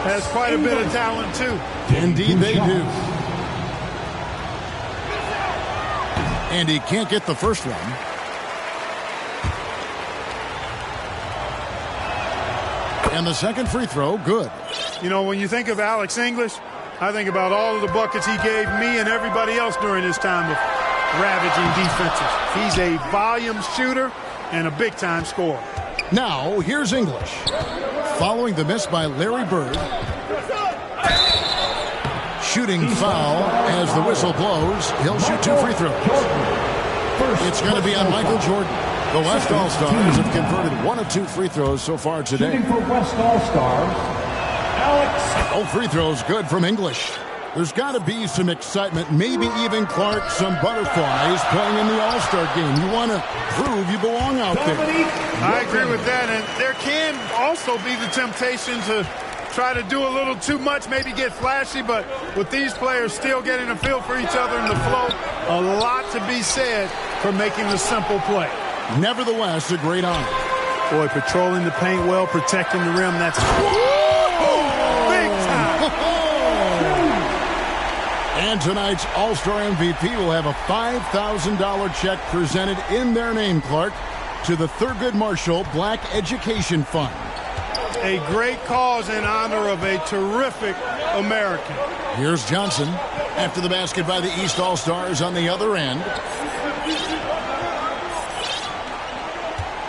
has quite a bit of talent, too. Indeed they do. And he can't get the first one. And the second free throw, good. You know, when you think of Alex English, I think about all of the buckets he gave me and everybody else during his time of ravaging defenses. He's a volume shooter and a big-time scorer. Now, here's English. Following the miss by Larry Bird. Shooting foul as the whistle blows. He'll shoot 2 free throws. It's going to be on Michael Jordan. The West All-Stars have converted 1 of 2 free throws so far today. Shooting for West All-Stars, Alex. All free throws good from English. There's got to be some excitement, maybe even, Clark, some butterflies playing in the All-Star game. You want to prove you belong out there. I agree with that, and there can also be the temptation to try to do a little too much, maybe get flashy, but with these players still getting a feel for each other in the flow, a lot to be said for making the simple play. Nevertheless, a great honor. Boy, patrolling the paint well, protecting the rim, that's big time. And tonight's All-Star MVP will have a $5,000 check presented in their name, Clark, to the Thurgood Marshall Black Education Fund. A great cause in honor of a terrific American. Here's Johnson after the basket by the East All-Stars on the other end.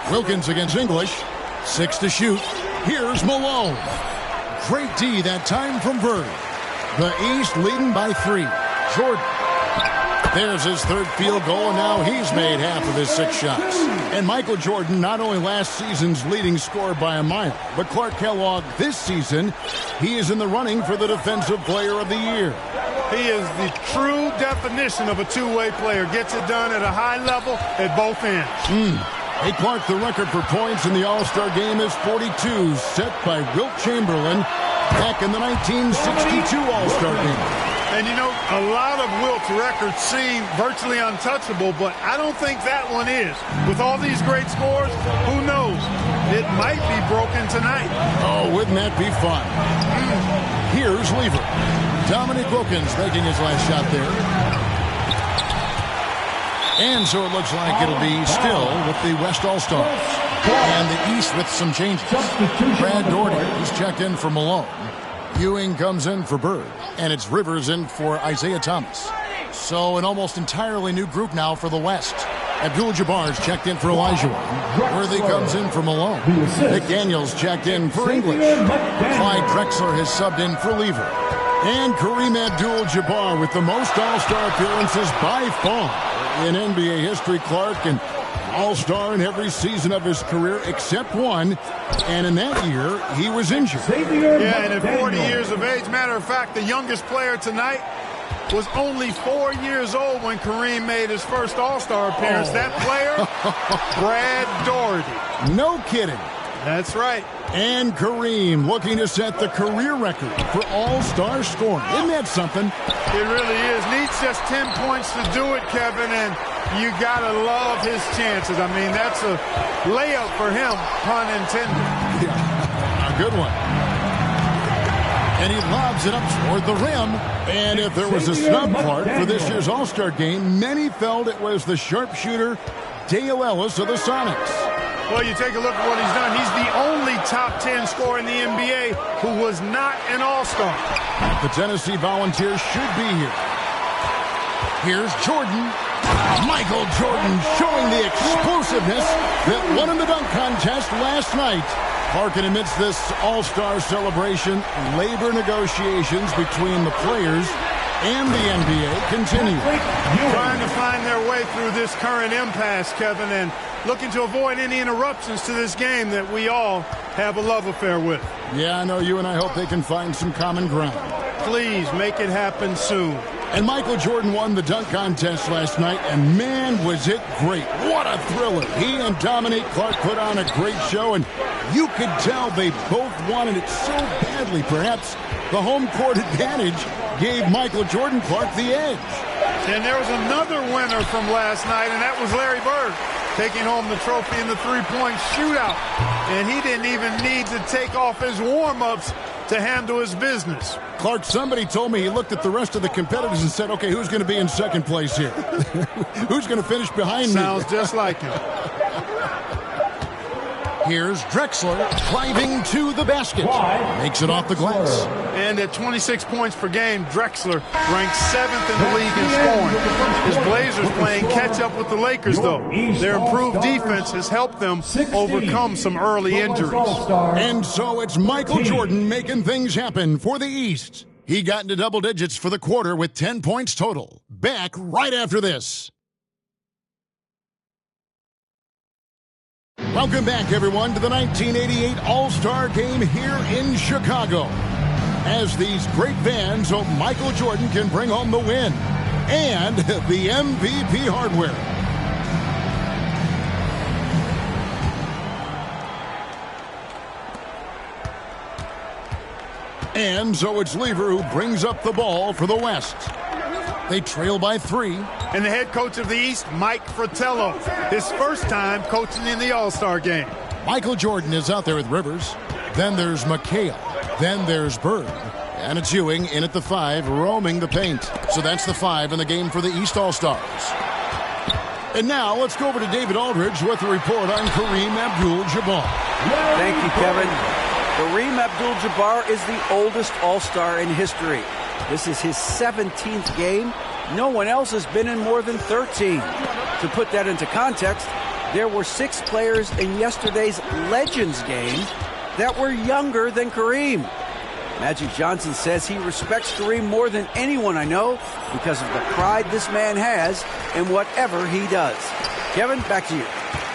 Wilkins against English. 6 to shoot. Here's Malone. Great D that time from Bird. The East leading by 3. Jordan. There's his third field goal, and now he's made half of his 6 shots. And Michael Jordan, not only last season's leading scorer by a mile, but Clark Kellogg this season, he is in the running for the Defensive Player of the Year. He is the true definition of a two-way player. Gets it done at a high level at both ends. Hey, Clark, the record for points in the All-Star game is 42, set by Wilt Chamberlain back in the 1962 All-Star game. And, you know, a lot of Wilt's records seem virtually untouchable, but I don't think that one is. With all these great scores, who knows? It might be broken tonight. Oh, wouldn't that be fun? Here's Lever. Dominique Wilkins making his last shot there. And so it looks like it'll be still with the West All-Stars. And the East with some changes. Brad Daugherty, he's checked in for Malone. Ewing comes in for Bird. And it's Rivers in for Isaiah Thomas. So an almost entirely new group now for the West. Abdul-Jabbar's checked in for Elijah. Worthy comes in for Malone. McDaniels checked in for English. Clyde Drexler has subbed in for Lever. And Kareem Abdul-Jabbar with the most All-Star appearances by far in NBA history, Clark, and All-Star in every season of his career except one, and in that year, he was injured. Yeah, and at 40 years of age, matter of fact, the youngest player tonight was only 4 years old when Kareem made his first All-Star appearance. That player, Brad Daugherty. No kidding. That's right. And Kareem looking to set the career record for All-Star scoring. Isn't that something? It really is. Needs just 10 points to do it, Kevin, and you got to love his chances. I mean, that's a layup for him, pun intended. Yeah, a good one. And he lobs it up toward the rim. And if there was a snub part for this year's All-Star game, many felt it was the sharpshooter Dale Ellis of the Sonics. Well, you take a look at what he's done. He's the only top 10 scorer in the NBA who was not an All-Star. The Tennessee Volunteers should be here. Here's Jordan. Michael Jordan showing the explosiveness that won in the dunk contest last night. Harkin amidst this All-Star celebration, labor negotiations between the players and the NBA continue. Trying to find their way through this current impasse, Kevin, and looking to avoid any interruptions to this game that we all have a love affair with. Yeah, I know you and I hope they can find some common ground. Please make it happen soon. And Michael Jordan won the dunk contest last night, and man, was it great. What a thriller. He and Dominique Clark put on a great show, and you could tell they both wanted it so badly. Perhaps the home court advantage gave Michael Jordan Clark the edge. And there was another winner from last night, and that was Larry Bird, taking home the trophy in the three-point shootout. And he didn't even need to take off his warm-ups to handle his business. Clark, somebody told me he looked at the rest of the competitors and said, okay, who's going to be in second place here? Who's going to finish behind me? Sounds just like him. Here's Drexler driving to the basket. Makes it off the glass. And at 26 points per game, Drexler ranks 7th in the league in scoring. His Blazers playing catch up with the Lakers, though. Their improved defense has helped them overcome some early injuries. And so it's Michael Jordan making things happen for the East. He got into double digits for the quarter with 10 points total. Back right after this. Welcome back, everyone, to the 1988 All-Star Game here in Chicago. As these great fans hope Michael Jordan can bring home the win and the MVP hardware. And so it's Lever who brings up the ball for the West. They trail by 3. And the head coach of the East, Mike Fratello, his first time coaching in the All-Star game. Michael Jordan is out there with Rivers. Then there's McHale. Then there's Bird. And it's Ewing in at the 5, roaming the paint. So that's the 5 in the game for the East All-Stars. And now let's go over to David Aldridge with a report on Kareem Abdul-Jabbar. Thank you, Kevin. Kareem Abdul-Jabbar is the oldest All-Star in history. This is his 17th game. No one else has been in more than 13. To put that into context, there were 6 players in yesterday's Legends game that were younger than Kareem. Magic Johnson says he respects Kareem more than anyone I know because of the pride this man has in whatever he does. Kevin, back to you.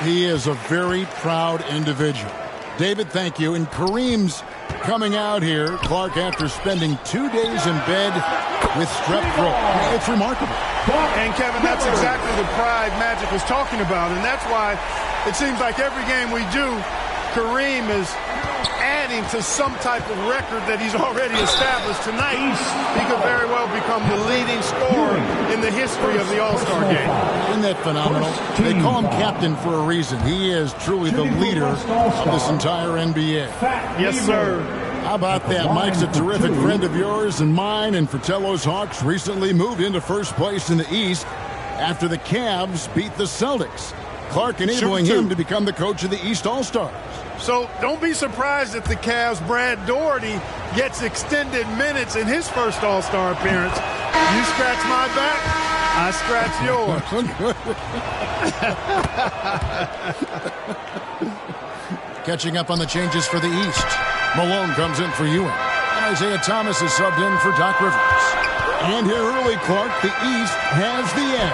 He is a very proud individual. David, thank you. And Kareem's coming out here, Clark, after spending 2 days in bed with strep throat. It's remarkable. And, Kevin, that's exactly the pride Magic was talking about. And that's why it seems like every game we do, Kareem is adding to some type of record that he's already established. Tonight, he could very well become the leading scorer in the history of the All-Star game. Isn't that phenomenal? They call him captain for a reason. He is truly the leader of this entire NBA. Yes, sir. How about that? Mike's a terrific friend of yours and mine, and Fratello's Hawks recently moved into first place in the East after the Cavs beat the Celtics. Clark enabling him to become the coach of the East All-Stars. So don't be surprised if the Cavs' Brad Daugherty gets extended minutes in his first All-Star appearance. You scratch my back, I scratch yours. Catching up on the changes for the East. Malone comes in for Ewing. And Isaiah Thomas is subbed in for Doc Rivers. And here early, Clark, the East has the edge.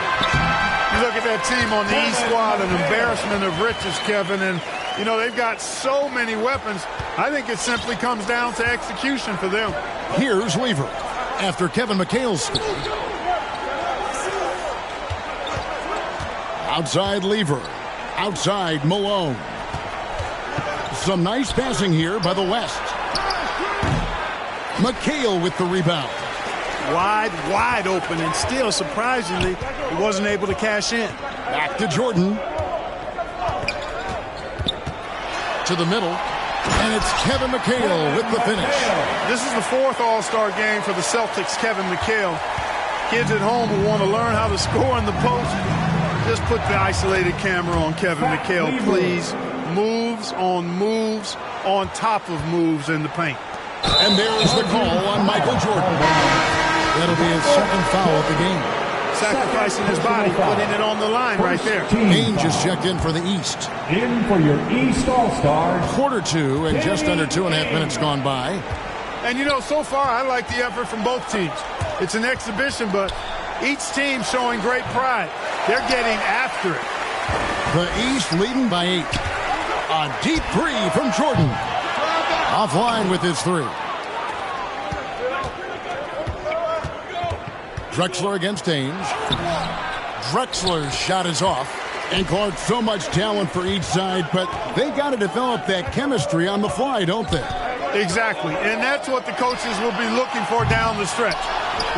You look at that team on the East squad, an embarrassment of riches, Kevin, and you know, they've got so many weapons. I think it simply comes down to execution for them. Here's Lever after Kevin McHale's score. Outside Lever. Outside Malone. Some nice passing here by the West. McHale with the rebound. Wide open, and still, surprisingly, he wasn't able to cash in. Back to Jordan. To the middle, and it's Kevin McHale with the finish. This is the 4th All-Star game for the Celtics, Kevin McHale. Kids at home who want to learn how to score in the post, just put the isolated camera on Kevin McHale, please. Moves on top of moves in the paint. And there's the call on Michael Jordan. That'll be his second foul of the game. Sacrificing his body, putting it on the line right there. Ainge just checked in for the East. In for your East All-Stars. Quarter 2 and just under 2.5 minutes gone by. And, you know, so far I like the effort from both teams. It's an exhibition, but each team showing great pride. They're getting after it. The East leading by 8. A deep 3 from Jordan. Offline with his 3. Drexler against Ainge. Drexler's shot is off. And Clark, so much talent for each side, but they got to develop that chemistry on the fly, don't they? Exactly, and that's what the coaches will be looking for down the stretch.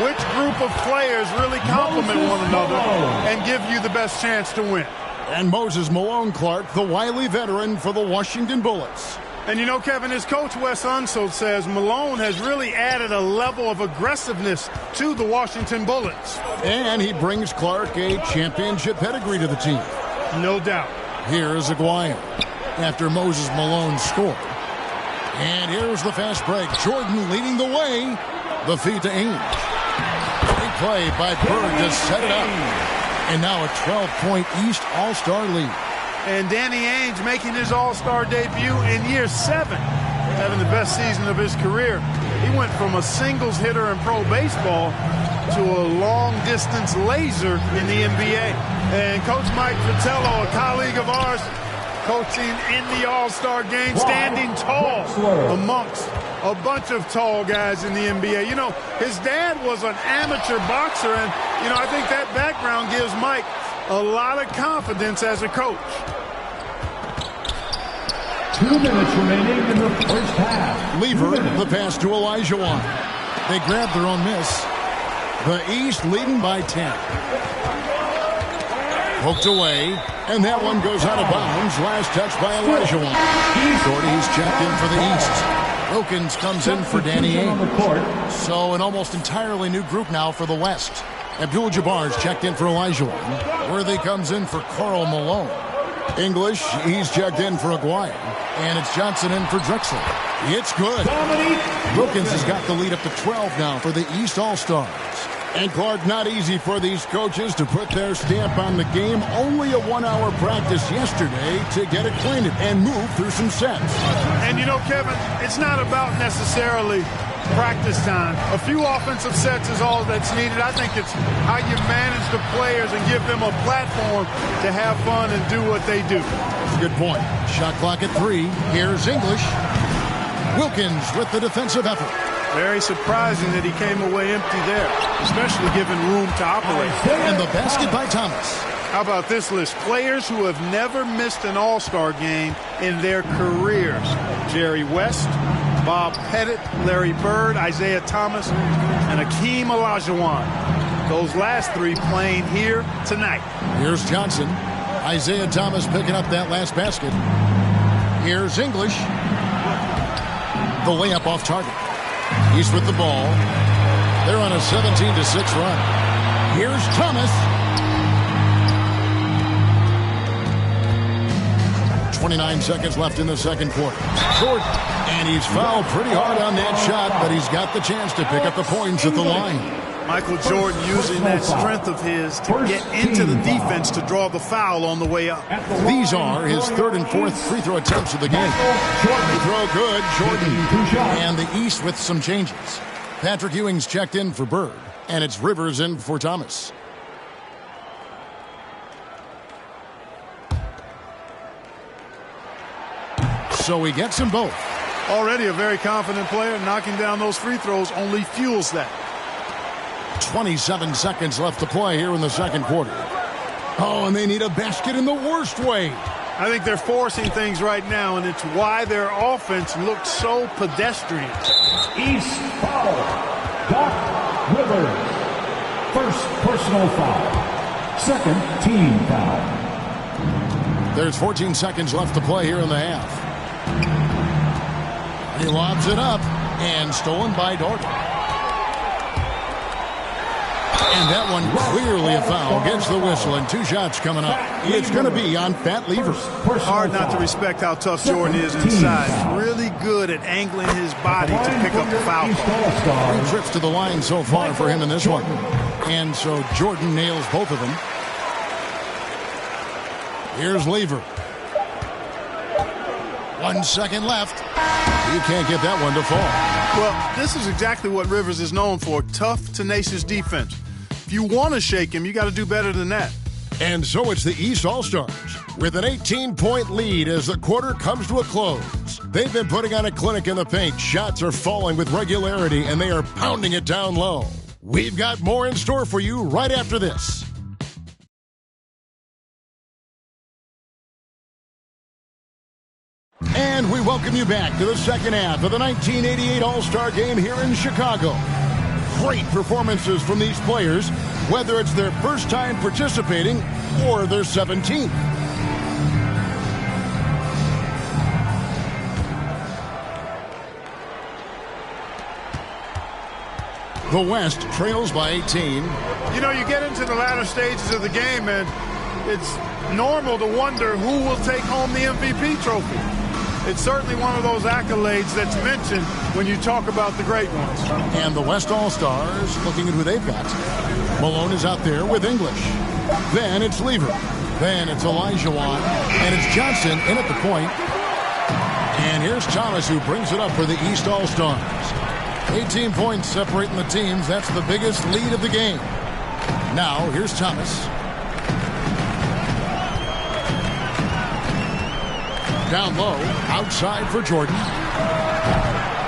Which group of players really complement one another and give you the best chance to win? And Moses Malone, Clark, the wily veteran for the Washington Bullets. And you know, Kevin, his coach Wes Unseld says Malone has really added a level of aggressiveness to the Washington Bullets. And he brings Clark a championship pedigree to the team. No doubt. Here's Aguirre after Moses Malone scored. And here's the fast break. Jordan leading the way. The feed to Ainge. Great play by Bird to set it up. And now a 12-point East All-Star lead. And Danny Ainge making his All-Star debut in year 7, having the best season of his career. He went from a singles hitter in pro baseball to a long-distance laser in the NBA. And Coach Mike Fratello, a colleague of ours, coaching in the All-Star game, standing tall amongst a bunch of tall guys in the NBA. You know, his dad was an amateur boxer, and, you know, I think that background gives Mike a lot of confidence as a coach. 2 minutes remaining in the first half. Lever, the pass to Olajuwon. They grab their own miss. The East leading by 10. Poked away, and that one goes out of bounds. Last touch by Olajuwon. Doherty's checked in for the East. Wilkins comes in for Danny Ainge. So an almost entirely new group now for the West. Abdul-Jabbar's checked in for Olajuwon. Worthy comes in for Karl Malone. English, he's checked in for Aguirre. And it's Johnson in for Drexler. It's good. Wilkins has got the lead up to 12 now for the East All-Stars. And Clark, not easy for these coaches to put their stamp on the game. Only a 1-hour practice yesterday to get acquainted and move through some sets. And you know, Kevin, it's not about necessarily practice time. A few offensive sets is all that's needed. I think it's how you manage the players and give them a platform to have fun and do what they do. Good point. Shot clock at 3. Here's English. Wilkins with the defensive effort. Very surprising that he came away empty there, especially given room to operate. And the basket by Thomas. How about this list? Players who have never missed an All-Star game in their careers. Jerry West, Bob Pettit, Larry Bird, Isaiah Thomas, and Hakeem Olajuwon. Those last 3 playing here tonight. Here's Johnson. Isaiah Thomas picking up that last basket. Here's English. The layup off target. He's with the ball. They're on a 17-6 run. Here's Thomas. 29 seconds left in the second quarter. Jordan. And he's fouled pretty hard on that shot, but he's got the chance to pick up the points at the line. Michael Jordan using that strength of his to get into the defense to draw the foul on the way up. These are his 3rd and 4th free throw attempts of the game. Free throw good, Jordan. And the East with some changes. Patrick Ewing's checked in for Bird, and it's Rivers in for Thomas. So he gets them both. Already a very confident player. Knocking down those free throws only fuels that. 27 seconds left to play here in the second quarter. Oh, and they need a basket in the worst way. I think they're forcing things right now, and it's why their offense looks so pedestrian. East foul. Doc Rivers. First personal foul. Second team foul. There's 14 seconds left to play here in the half. He lobs it up, and stolen by Doherty. And that one clearly a foul. Gets the whistle, and 2 shots coming up. It's going to be on Fat Lever. Hard not to respect how tough Jordan is inside. Really good at angling his body to pick up the foul. 3 trips to the line so far for him in this one. And so Jordan nails both of them. Here's Lever. 1 second left. You can't get that one to fall. Well, this is exactly what Rivers is known for. Tough, tenacious defense. If you want to shake him, you got to do better than that. And so it's the East All-Stars with an 18-point lead as the quarter comes to a close. They've been putting on a clinic in the paint. Shots are falling with regularity, and they are pounding it down low. We've got more in store for you right after this. And we welcome you back to the second half of the 1988 All-Star Game here in Chicago. Great performances from these players, whether it's their first time participating or their 17th. The West trails by 18. You know, you get into the latter stages of the game, and it's normal to wonder who will take home the MVP trophy. It's certainly one of those accolades that's mentioned when you talk about the great ones. And the West All-Stars looking at who they've got. Malone is out there with English. Then it's Lever. Then it's Olajuwon. And it's Johnson in at the point. And here's Thomas, who brings it up for the East All-Stars. 18 points separating the teams. That's the biggest lead of the game. Now, here's Thomas. Down low, outside for Jordan.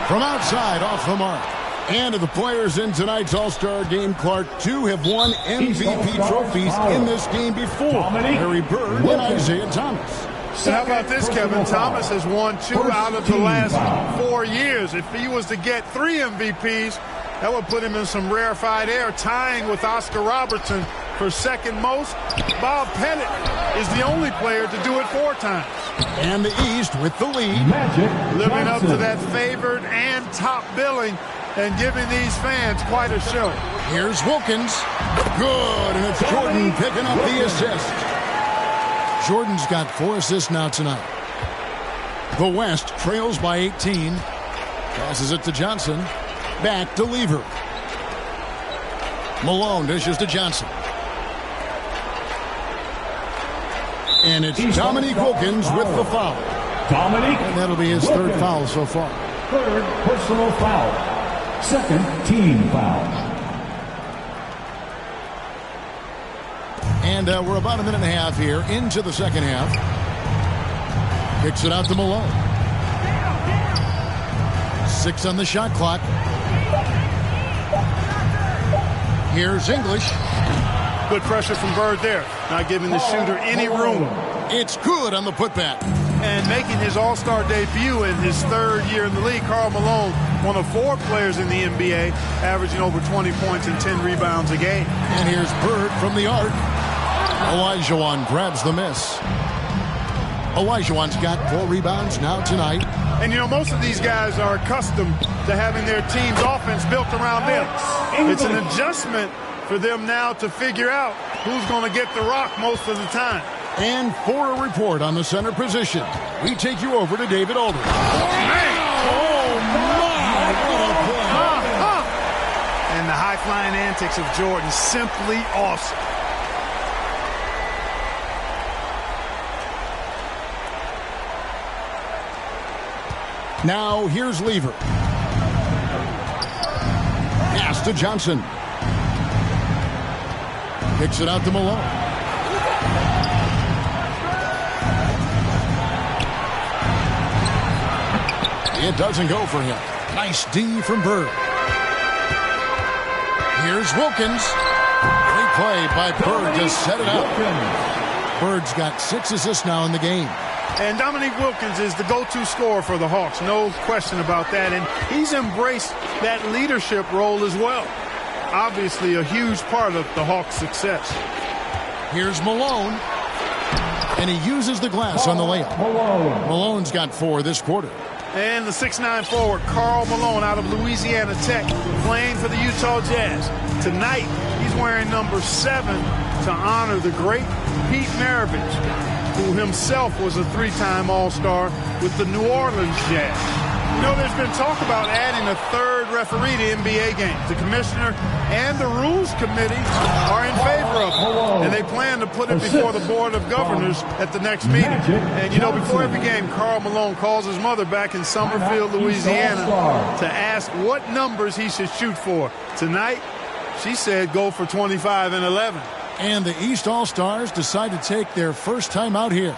From outside, off the mark. And of the players in tonight's All-Star game, Clark, 2 have won MVP trophies in this game before. Larry Bird and Isaiah Thomas. And how about this, Kevin? Thomas has won 2 out of the last 4 years. If he was to get 3 MVPs, that would put him in some rarefied air, tying with Oscar Robertson for second most. Bob Pettit is the only player to do it 4 times. And the East with the lead. Living up to that favored and top billing and giving these fans quite a show. Here's Wilkins. Good, and it's Jordan picking up the assist. Jordan's got 4 assists now tonight. The West trails by 18. Passes it to Johnson. Back to Lever. Malone dishes to Johnson. And it's Dominique Wilkins with the foul. And that'll be his 3rd foul so far. 3rd personal foul. 2nd team foul. And we're about a minute and a half here into the second half. Kicks it out to Malone. 6 on the shot clock. Here's English. Good pressure from Bird there. Not giving the shooter any room. It's good on the putback. And making his All-Star debut in his 3rd year in the league, Karl Malone, one of 4 players in the NBA, averaging over 20 points and 10 rebounds a game. And here's Bird from the arc. Olajuwon grabs the miss. Olajuwon's got 4 rebounds now tonight. And, you know, most of these guys are accustomed to having their team's offense built around them. It's an adjustment for them now to figure out who's going to get the rock most of the time. And for a report on the center position, we take you over to David Aldridge. And the high-flying antics of Jordan, simply awesome. Now here's Lever. Pass to Johnson. Kicks it out to Malone. It doesn't go for him. Nice D from Bird. Here's Wilkins. Great play by Bird to set it up. Bird's got 6 assists now in the game. And Dominique Wilkins is the go-to scorer for the Hawks. No question about that. And he's embraced that leadership role as well. Obviously a huge part of the Hawks' success. Here's Malone. And he uses the glass on the layup. Malone's got 4 this quarter. And the 6'9" forward, Karl Malone, out of Louisiana Tech, playing for the Utah Jazz. Tonight, he's wearing number 7 to honor the great Pete Maravich, who himself was a 3-time All-Star with the New Orleans Jazz. You know, there's been talk about adding a 3rd referee to NBA games. The commissioner and the rules committee are in favor of it. And they plan to put it before the Board of Governors at the next meeting. And, you know, before every game, Karl Malone calls his mother back in Summerfield, Louisiana, to ask what numbers he should shoot for. Tonight, she said go for 25 and 11. And the East All-Stars decide to take their first time out here.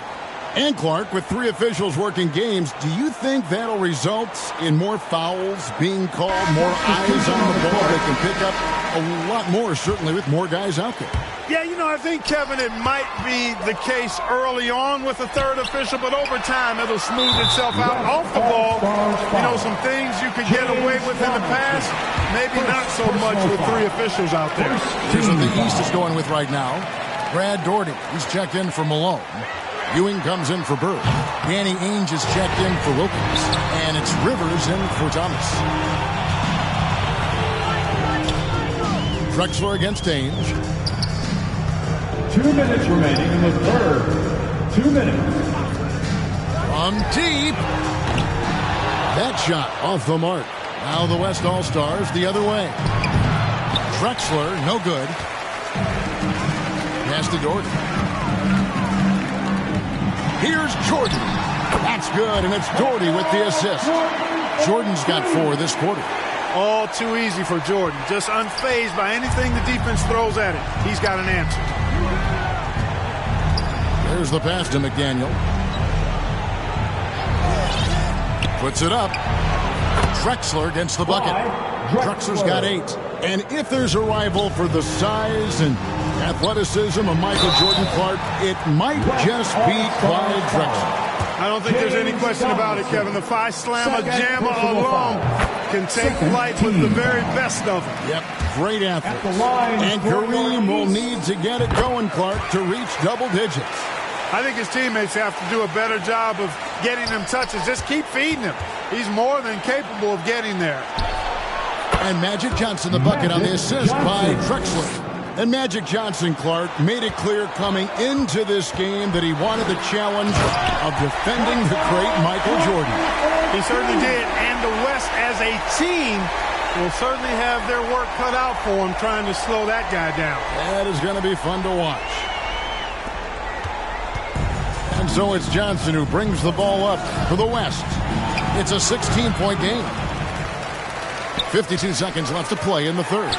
And Clark, with 3 officials working games, do you think that'll result in more fouls being called, more eyes on the ball? They can pick up a lot more, certainly, with more guys out there. Yeah, you know, I think, Kevin, it might be the case early on with the 3rd official, but over time it'll smooth itself out. Off the ball, you know, some things you could get away with in the past, maybe not so much with 3 officials out there. Here's what the East is going with right now. Brad Daugherty, he's checked in for Malone. Ewing comes in for Bird. Danny Ainge is checked in for Wilkins. And it's Rivers in for Thomas. Drexler against Ainge. 2 minutes remaining in the third. 2 minutes. From deep. That shot off the mark. Now the West All-Stars the other way. Drexler, no good. Pass to Doherty. Here's Jordan. That's good, and it's Doherty with the assist. Jordan's got 4 this quarter. All too easy for Jordan. Just unfazed by anything the defense throws at him. He's got an answer. There's the pass to McDaniel. Puts it up. Drexler against the bucket. Drexler's got 8. And if there's a rival for the size and athleticism of Michael Jordan Clark, it might just be Clyde Drexler. I don't think there's any question about it, Kevin. The Phi Slamma Jamma alone can take flight with the very best of them. Yep, great athlete. And Kareem will need to get it going, Clark, to reach double digits. I think his teammates have to do a better job of getting him touches. Just keep feeding him. He's more than capable of getting there. And Magic Johnson, the bucket on the assist by Drexler. And Magic Johnson, Clark, made it clear coming into this game that he wanted the challenge of defending the great Michael Jordan. He certainly did. And the West as a team will certainly have their work cut out for him trying to slow that guy down. That is going to be fun to watch. And so it's Johnson who brings the ball up for the West. It's a 16-point game. 52 seconds left to play in the third.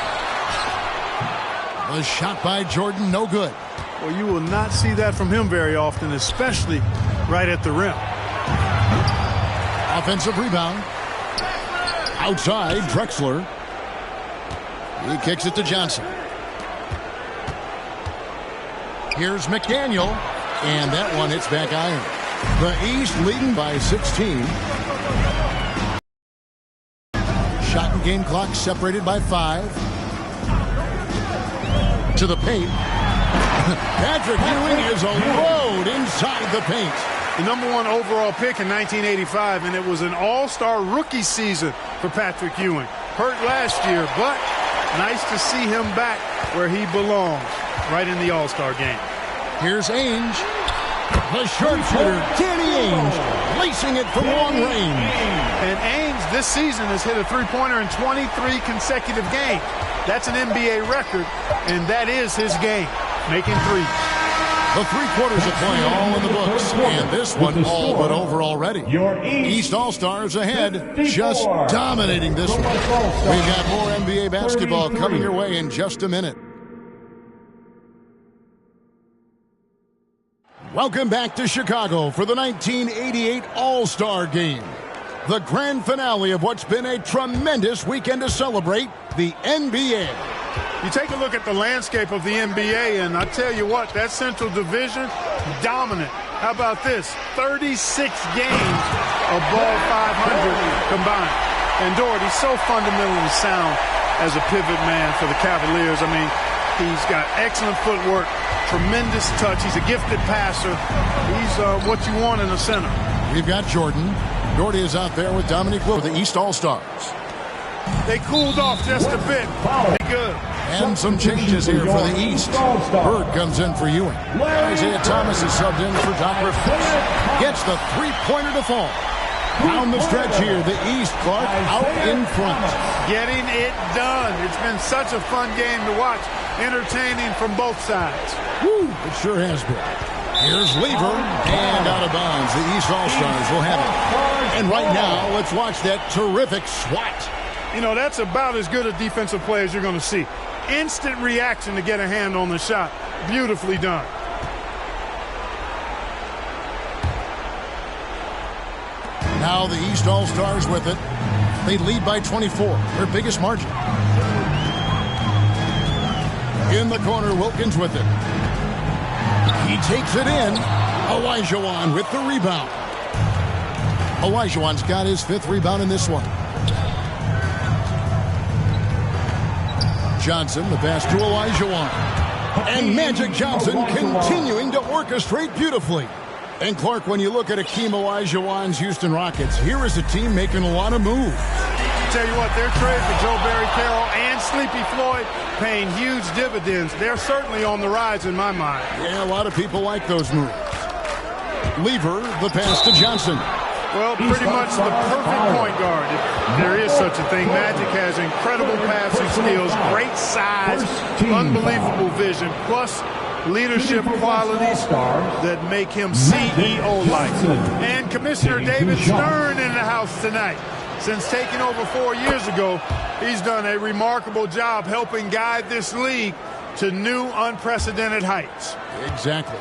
A shot by Jordan, no good. Well, you will not see that from him very often, especially right at the rim. Offensive rebound. Outside, Drexler. He kicks it to Johnson. Here's McDaniel. And that one hits back iron. The East leading by 16. Shot and game clock separated by 5. To the paint. Patrick Ewing is a load inside the paint. The #1 overall pick in 1985, and it was an all-star rookie season for Patrick Ewing. Hurt last year, but nice to see him back where he belongs, right in the all-star game. Here's Ainge. The sharpshooter, Danny Ainge, lacing it from long range. And Ainge this season has hit a three-pointer in 23 consecutive games. That's an NBA record, and that is his game, making threes. The 3 quarters of play all in the books, and this one all but over already. East All-Stars ahead, just dominating this one. We've got more NBA basketball coming your way in just a minute. Welcome back to Chicago for the 1988 All-Star Game. The grand finale of what's been a tremendous weekend to celebrate the NBA. You take a look at the landscape of the NBA, and I tell you what, that Central Division, dominant. How about this? 36 games above 500 combined. And Doherty's so fundamentally sound as a pivot man for the Cavaliers. I mean, he's got excellent footwork, tremendous touch. He's a gifted passer. He's what you want in a center. We've got Jordan. Doherty is out there with Dominique Wilkins, the East All-Stars. They cooled off just a bit. Pretty good. And some changes here for the East. Bird comes in for Ewing. Isaiah Thomas is subbed in for Doc Rivers. Gets the three-pointer to fall. Down the stretch here, the East, Clark out in front. Getting it done. It's been such a fun game to watch. Entertaining from both sides. Woo, it sure has been. Here's Lever, and out of bounds. The East All-Stars will have it. And right now, let's watch that terrific swat. You know, that's about as good a defensive play as you're going to see. Instant reaction to get a hand on the shot. Beautifully done. Now the East All-Stars with it. They lead by 24, their biggest margin. In the corner, Wilkins with it. He takes it in. Olajuwon with the rebound. Olajuwon's got his 5th rebound in this one. Johnson, the pass to Olajuwon. And Magic Johnson continuing to orchestrate beautifully. And Clark, when you look at Akeem Olajuwon's Houston Rockets, here is a team making a lot of moves. Tell you what, their trade for Joe Barry Carroll and Sleepy Floyd paying huge dividends. They're certainly on the rise in my mind. Yeah, a lot of people like those moves. Lever, the pass to Johnson. Well, pretty much the perfect point guard, if there is such a thing. Magic has incredible passing skills, great size, unbelievable vision, plus leadership qualities that make him CEO-like. And Commissioner David Stern in the house tonight. Since taking over 4 years ago, he's done a remarkable job helping guide this league to new unprecedented heights. Exactly.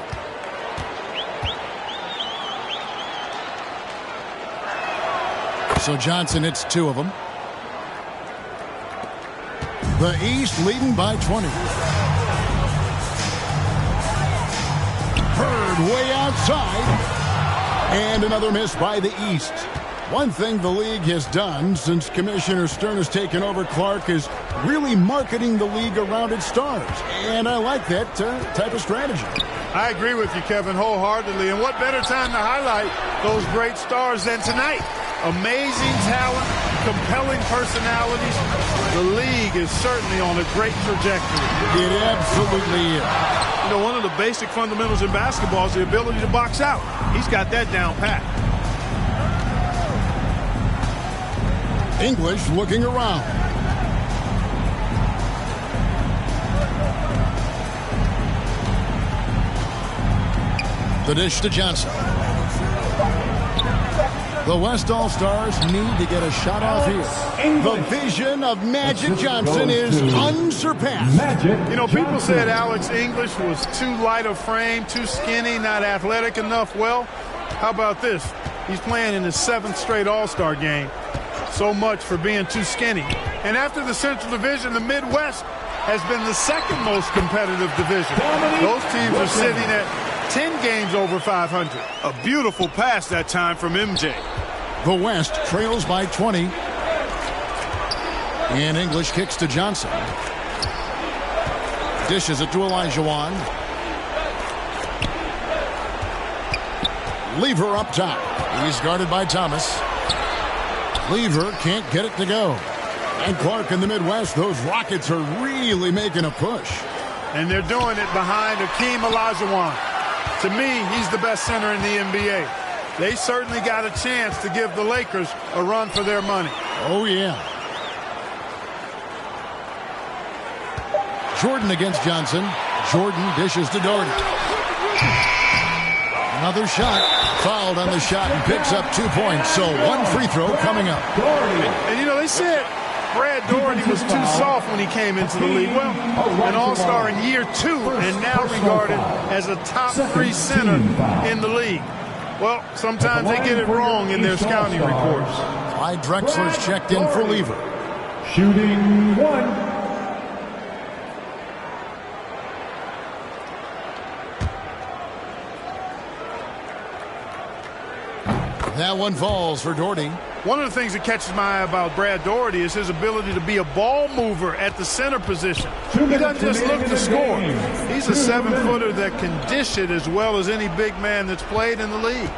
So Johnson hits 2 of them. The East leading by 20. Hurd way outside. And another miss by the East. One thing the league has done since Commissioner Stern has taken over, Clark, is really marketing the league around its stars. And I like that type of strategy. I agree with you, Kevin, wholeheartedly. And what better time to highlight those great stars than tonight? Amazing talent, compelling personalities. The league is certainly on a great trajectory. It absolutely is. You know, one of the basic fundamentals in basketball is the ability to box out. He's got that down pat. English looking around. The dish to Johnson. The West All-Stars need to get a shot off here. The vision of Magic Johnson is unsurpassed. You know, people said Alex English was too light of frame, too skinny, not athletic enough. Well, how about this? He's playing in his 7th straight All-Star game. So much for being too skinny. And after the Central Division, the Midwest has been the 2nd most competitive division. Those teams are sitting at 10 games over 500. A beautiful pass that time from MJ. The West trails by 20. And English kicks to Johnson. Dishes it to Olajuwon. Lever up top. He's guarded by Thomas. Lever can't get it to go. And Clark in the Midwest, those Rockets are really making a push. And they're doing it behind Hakeem Olajuwon. To me, he's the best center in the NBA. They certainly got a chance to give the Lakers a run for their money. Oh, yeah. Jordan against Johnson. Jordan dishes to Doherty. Another shot. Fouled on the shot and picks up 2 points. So 1 free throw coming up. And you know, they said Brad Doherty was too soft when he came into the league. Well, an All-Star in year 2 and now regarded as a top 3 center in the league. Well, sometimes they get it wrong in their scouting reports. Clyde Drexler's checked in for Lever. Shooting 1. That one falls for Doherty. One of the things that catches my eye about Brad Doherty is his ability to be a ball mover at the center position. He doesn't just look to score. He's a 7-footer that can dish it as well as any big man that's played in the league.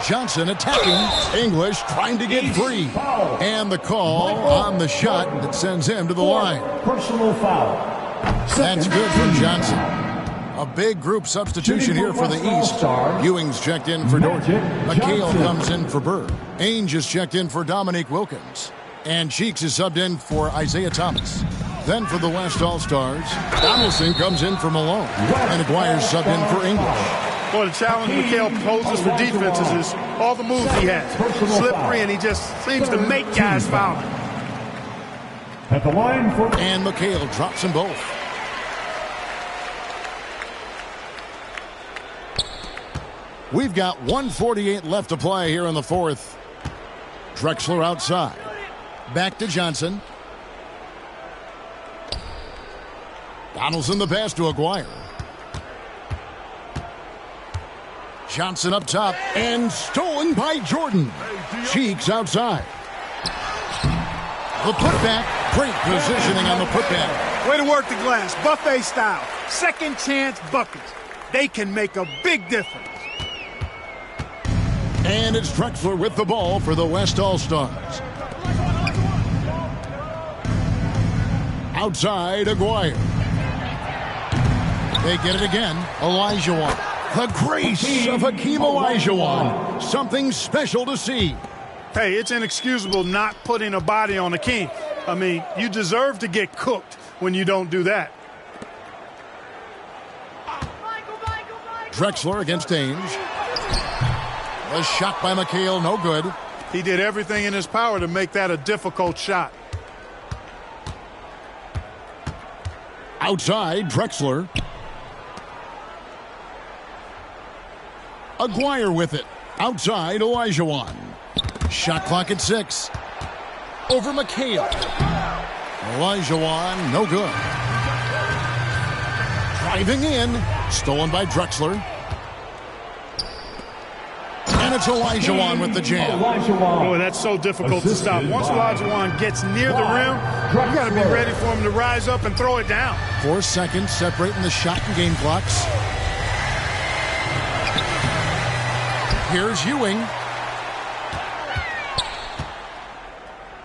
Johnson attacking. English trying to get free. And the call on the shot that sends him to the line. Personal foul. That's good from Johnson. A big group substitution here for the East. Ewing's checked in for Doherty. McHale comes in for Bird. Ainge is checked in for Dominique Wilkins. And Cheeks is subbed in for Isaiah Thomas. Then for the West All-Stars, Donaldson comes in for Malone. And Aguirre's subbed in for English. Well, the challenge McHale poses for defenses is all the moves he has. Slippery, and he just seems to make guys foul. At the line for... And McHale drops them both. We've got 1:48 left to play here in the 4th. Drexler outside. Back to Johnson. Donaldson the pass to Aguirre. Johnson up top and stolen by Jordan. Cheeks outside. The putback. Great positioning on the putback. Way to work the glass. Buffet style. Second chance buckets. They can make a big difference. And it's Drexler with the ball for the West All-Stars. Outside, Aguirre. They get it again. Olajuwon. The grace of Hakeem Olajuwon. Something special to see. Hey, it's inexcusable not putting a body on Hakeem. I mean, you deserve to get cooked when you don't do that. Drexler against Ainge. A shot by McHale, no good. He did everything in his power to make that a difficult shot. Outside, Drexler. Aguirre with it. Outside, Olajuwon. Shot clock at 6. Over McHale. Olajuwon, no good. Driving in. Stolen by Drexler. And it's Olajuwon with the jam. Boy, that's so difficult to stop. Once Olajuwon gets near the rim, you got to be ready for him to rise up and throw it down. 4 seconds separating the shot and game clocks. Here's Ewing.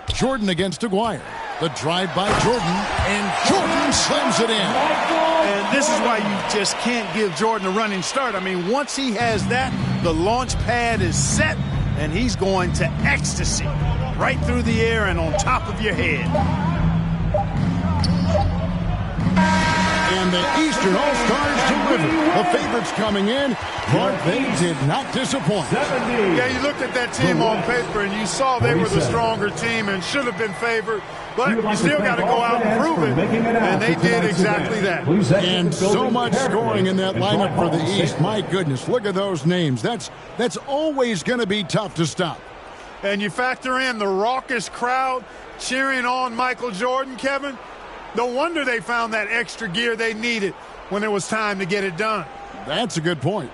Jordan against Aguirre. The drive by Jordan, and Jordan slams it in. And this is why you just can't give Jordan a running start. I mean, once he has that, the launch pad is set, and he's going to ecstasy right through the air and on top of your head. And the Eastern All-Stars deliver. The favorites coming in, but they did not disappoint. Yeah, you looked at that team on paper, and you saw they were the stronger team and should have been favored. But you still got to go out and prove it, and they did exactly that. And so much scoring in that lineup for the East. My goodness, look at those names. That's always going to be tough to stop. And you factor in the raucous crowd cheering on Michael Jordan, Kevin. No wonder they found that extra gear they needed when it was time to get it done. That's a good point.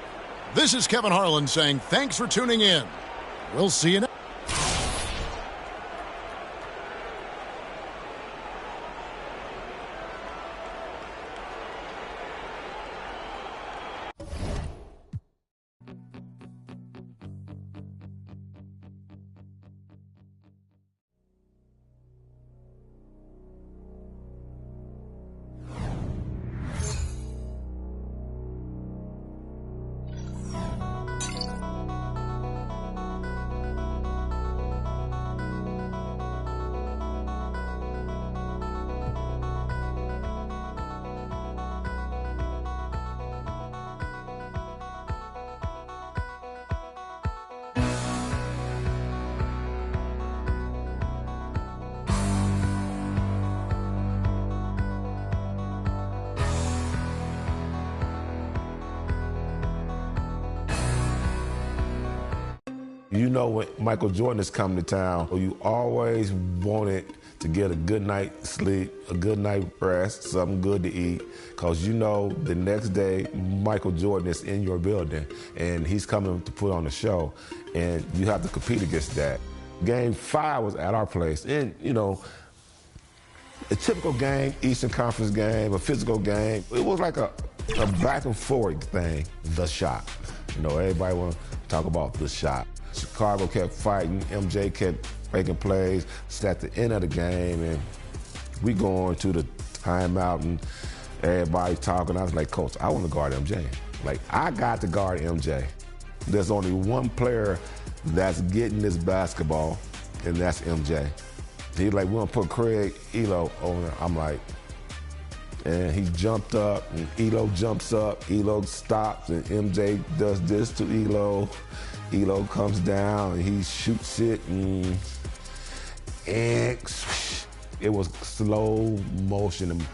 This is Kevin Harlan saying thanks for tuning in. We'll see you next. You know when Michael Jordan is coming to town, you always wanted to get a good night's sleep, a good night rest, something good to eat, because you know the next day Michael Jordan is in your building and he's coming to put on a show, and you have to compete against that. Game 5 was at our place, and you know, a typical game, Eastern Conference game, a physical game, it was like a back and forth thing, the shot. You know, everybody want to talk about the shot. Chicago kept fighting, MJ kept making plays. It's at the end of the game, and we going to the timeout, and everybody talking. I was like, Coach, I want to guard MJ. Like, I got to guard MJ. There's only one player that's getting this basketball, and that's MJ. He's like, we're going to put Craig Ehlo on there. I'm like, and he jumped up, and Ehlo jumps up. Ehlo stops, and MJ does this to Ehlo. Ehlo comes down, and he shoots it, and it was slow motion. And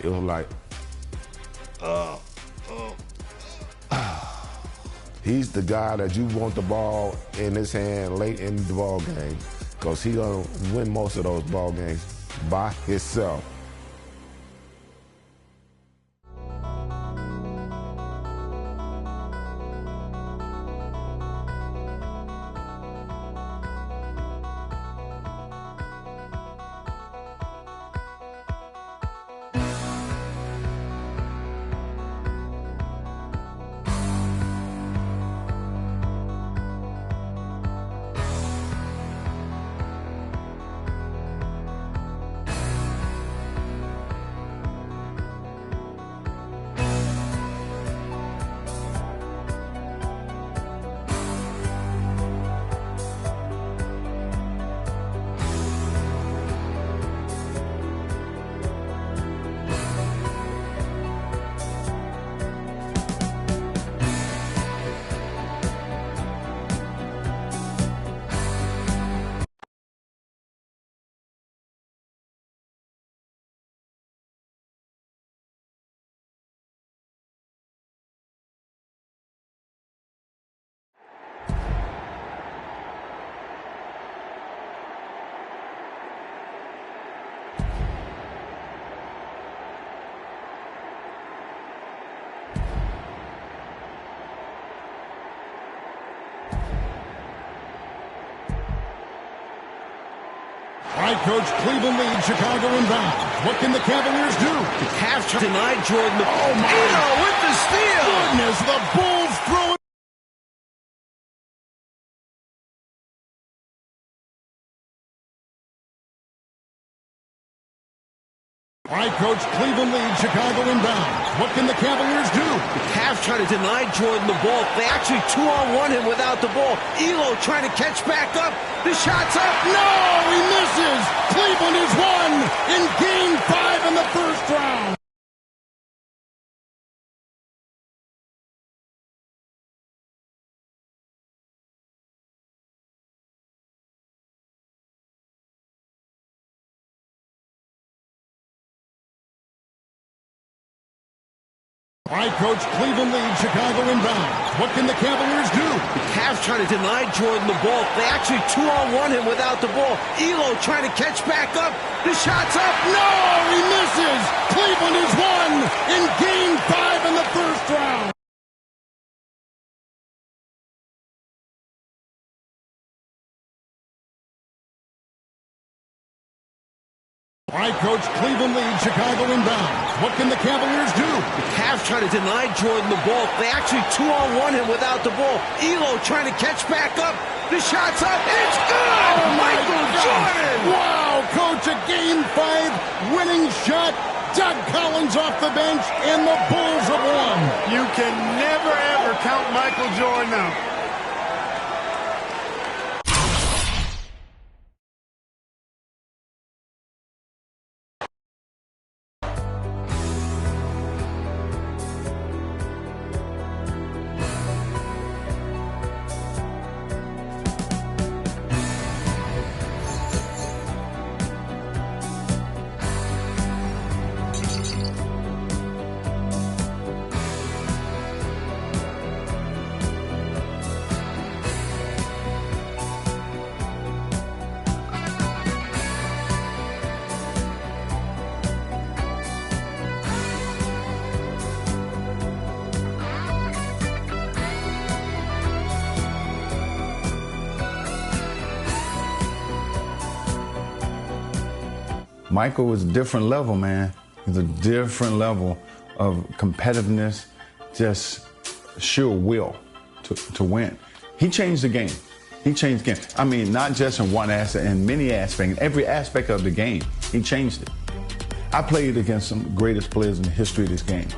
it was like, he's the guy that you want the ball in his hand late in the ball game, because he's gonna win most of those ball games by himself. right, Coach. Cleveland leads. Chicago inbound. What can the Cavaliers do? Have denied Jordan the ball. Oh, my. Eno with the steal. Goodness, the Bulls throw it. All right, Coach. Cleveland leads. Chicago inbound. What can the Cavaliers do? The Cavs trying to deny Jordan the ball. They actually 2-on-1 him without the ball. Elo trying to catch back up. The shot's up. No, he misses. Cleveland has won in Game 5 in the first round. All right, Coach. Cleveland leads. Chicago inbound. What can the Cavaliers do? The Cavs trying to deny Jordan the ball. They actually 2-on-1 him without the ball. Elo trying to catch back up. The shot's up. No, he misses. Cleveland has won in Game 5 in the first round. All right, Coach. Cleveland leads. Chicago inbound. What can the Cavaliers do? The Cavs trying to deny Jordan the ball. They actually 2-on-1 him without the ball. Elo trying to catch back up. The shot's up. It's good! Oh, Michael Jordan! Wow, Coach, a Game 5 winning shot. Doug Collins off the bench, and the Bulls have won. You can never, ever count Michael Jordan out. Michael was a different level, man. He's a different level of competitiveness, just sure will to win. He changed the game. He changed the game. I mean, not just in one aspect, in many aspects, in every aspect of the game. He changed it. I played against some of the greatest players in the history of this game.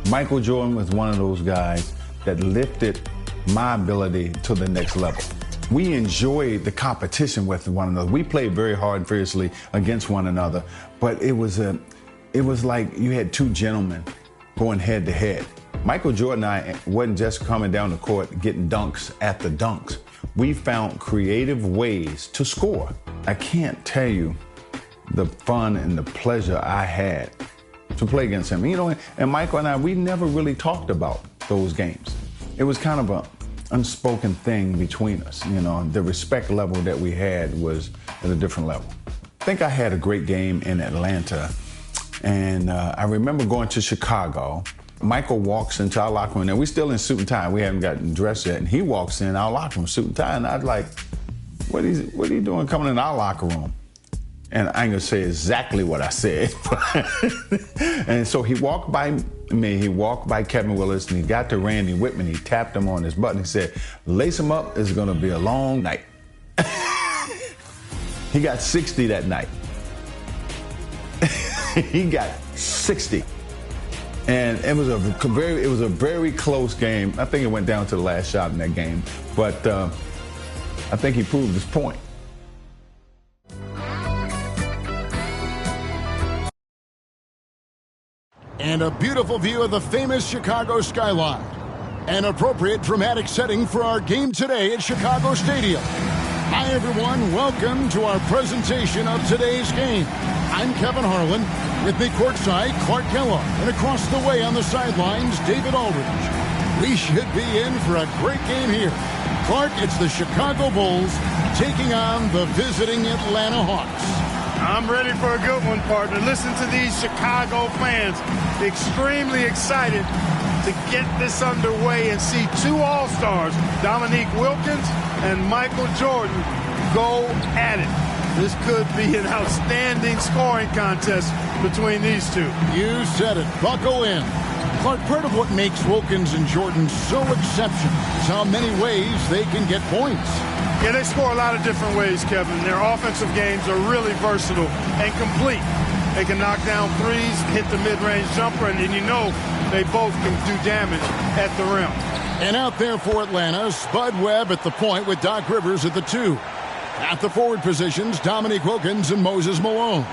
Michael Jordan was one of those guys that lifted my ability to the next level. We enjoyed the competition with one another. We played very hard and fiercely against one another, but it was like you had two gentlemen going head to head. Michael Jordan and I wasn't just coming down the court getting dunks at the dunks. We found creative ways to score. I can't tell you the fun and the pleasure I had to play against him. You know, and Michael and I, we never really talked about those games. It was kind of a unspoken thing between us. You know, the respect level that we had was at a different level. I think I had a great game in Atlanta, and I remember going to Chicago. Michael walks into our locker room, and we're still in suit and tie. We haven't gotten dressed yet, and he walks in our locker room, suit and tie, and I was like, what are you doing coming in our locker room? And I ain't gonna say exactly what I said. And so he walked by me, he walked by Kevin Willis, and he got to Randy Whitman, he tapped him on his butt, and he said, lace him up, it's gonna be a long night. He got 60 that night. He got 60. And it was a very close game. I think it went down to the last shot in that game, but I think he proved his point. And a beautiful view of the famous Chicago skyline. An appropriate dramatic setting for our game today at Chicago Stadium. Hi, everyone. Welcome to our presentation of today's game. I'm Kevin Harlan. With me courtside, Clark Kellogg. And across the way on the sidelines, David Aldridge. We should be in for a great game here. Clark, it's the Chicago Bulls taking on the visiting Atlanta Hawks. I'm ready for a good one, partner. Listen to these Chicago fans. Extremely excited to get this underway and see two All-Stars, Dominique Wilkins and Michael Jordan, go at it. This could be an outstanding scoring contest between these two. You said it. Buckle in. Clark, part of what makes Wilkins and Jordan so exceptional is how many ways they can get points. Yeah, they score a lot of different ways, Kevin. Their offensive games are really versatile and complete. They can knock down threes, hit the mid-range jumper, and you know they both can do damage at the rim. And out there for Atlanta, Spud Webb at the point with Doc Rivers at the 2. At the forward positions, Dominique Wilkins and Moses Malone.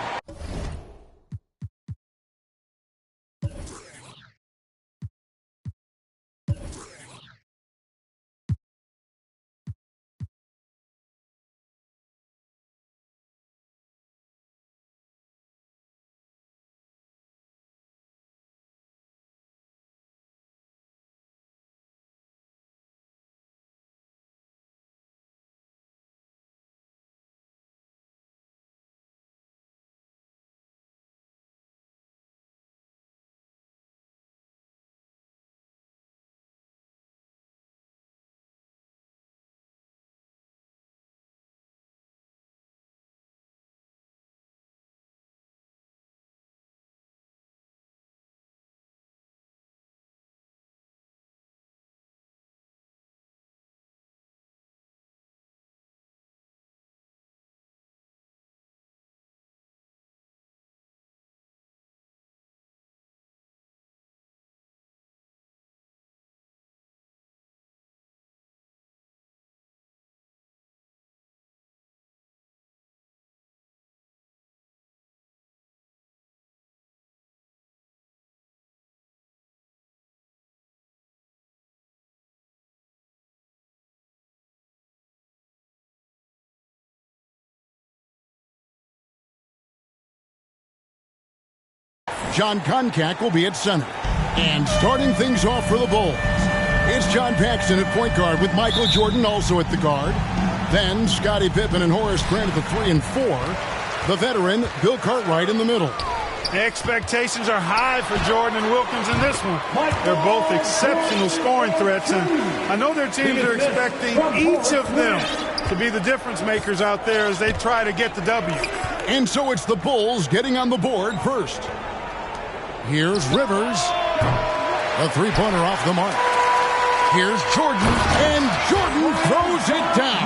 John Koncak will be at center. And starting things off for the Bulls, it's John Paxson at point guard with Michael Jordan also at the guard. Then Scottie Pippen and Horace Grant at the 3 and 4. The veteran, Bill Cartwright, in the middle. The expectations are high for Jordan and Wilkins in this one. They're both exceptional scoring threats, and I know their teams are expecting each of them to be the difference makers out there as they try to get the W. And so it's the Bulls getting on the board first. Here's Rivers. A three-pointer off the mark. Here's Jordan, and Jordan throws it down.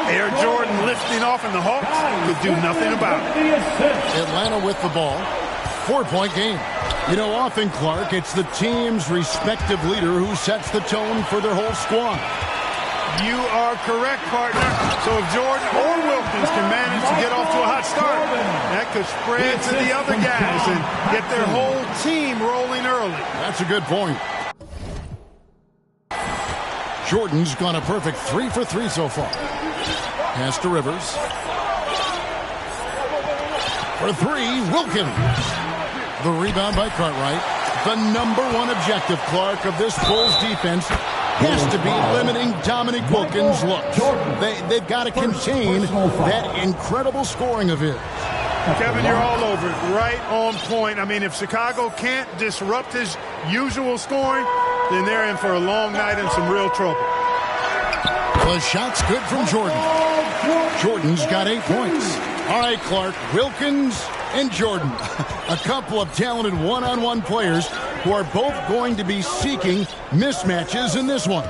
Air Jordan lifting off, and the Hawks could do nothing about it. Atlanta with the ball. 4-point game. You know, often, Clark, it's the team's respective leader who sets the tone for their whole squad. You are correct, partner. So if Jordan or Wilkins can manage to get off to a hot start, that could spread to the other guys and get their whole team rolling early. That's a good point. Jordan's gone a perfect 3 for 3 so far. Pass to Rivers. For 3, Wilkins. The rebound by Cartwright. The number one objective, Clark, of this Bulls defense has to be limiting Dominique Wilkins' looks. They've got to contain that incredible scoring of his. Kevin, you're all over it. Right on point. I mean, if Chicago can't disrupt his usual scoring, then they're in for a long night and some real trouble. The shot's good from Jordan. Jordan's got 8 points. All right, Clark, Wilkins and Jordan, a couple of talented one-on-one players who are both going to be seeking mismatches in this one.